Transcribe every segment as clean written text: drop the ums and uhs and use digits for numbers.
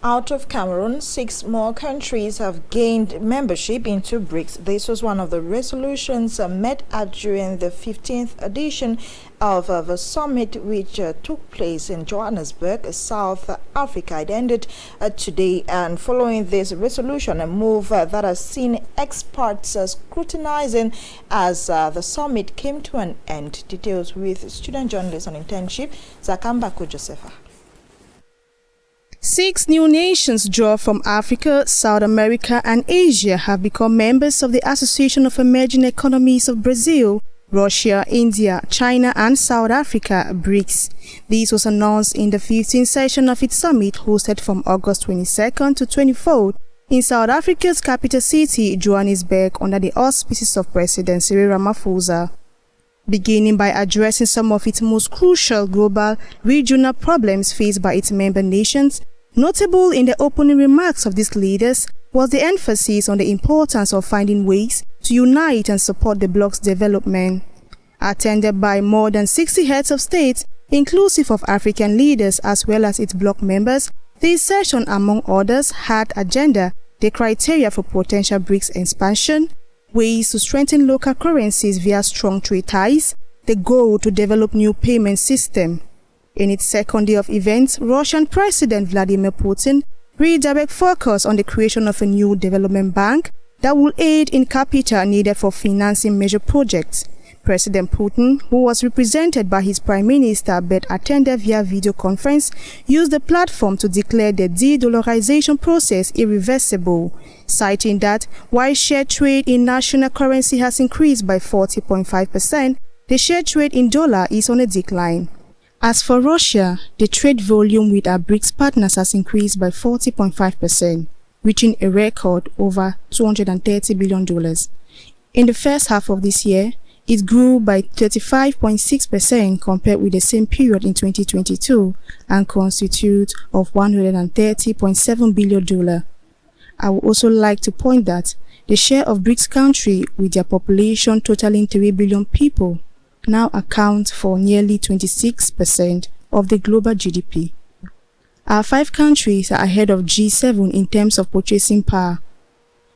Out of Cameroon, 6 more countries have gained membership into Brics. This was one of the resolutions met at during the 15th edition of the summit, which took place in Johannesburg, South Africa. It ended today, and following this resolution, a move that has seen experts scrutinizing as the summit came to an end. Details with student journalist on internship, Zakambako Josepha. 6 new nations drawn from Africa, South America and Asia have become members of the Association of Emerging Economies of Brazil, Russia, India, China and South Africa, Brics. This was announced in the 15th session of its summit hosted from August 22nd to 24th in South Africa's capital city, Johannesburg, under the auspices of President Cyril Ramaphosa. Beginning by addressing some of its most crucial global regional problems faced by its member nations, notable in the opening remarks of these leaders was the emphasis on the importance of finding ways to unite and support the bloc's development. Attended by more than 60 heads of state, inclusive of African leaders as well as its bloc members, this session, among others, had agenda the criteria for potential Brics expansion, ways to strengthen local currencies via strong trade ties, the goal to develop new payment system. In its second day of events, Russian President Vladimir Putin redirected focus on the creation of a new development bank that will aid in capital needed for financing major projects. President Putin, who was represented by his Prime Minister but attended via video conference, used the platform to declare the de-dollarization process irreversible, citing that while share trade in national currency has increased by 40.5%, the share trade in dollar is on a decline. As for Russia, the trade volume with our Brics partners has increased by 40.5%, reaching a record over $230 billion. In the first half of this year, it grew by 35.6% compared with the same period in 2022 and constitutes of $130.7 billion. I would also like to point that the share of Brics countries with their population totaling 3 billion people now account for nearly 26% of the global GDP. Our 5 countries are ahead of G7 in terms of purchasing power.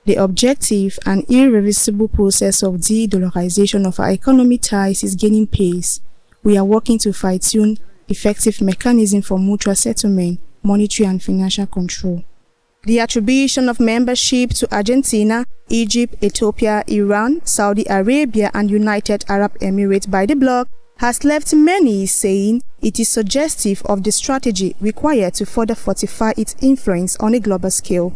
The objective and irreversible process of de-dollarization of our economic ties is gaining pace. We are working to fine-tune effective mechanisms for mutual settlement, monetary and financial control. The attribution of membership to Argentina, Egypt, Ethiopia, Iran, Saudi Arabia and United Arab Emirates by the bloc has left many saying it is suggestive of the strategy required to further fortify its influence on a global scale.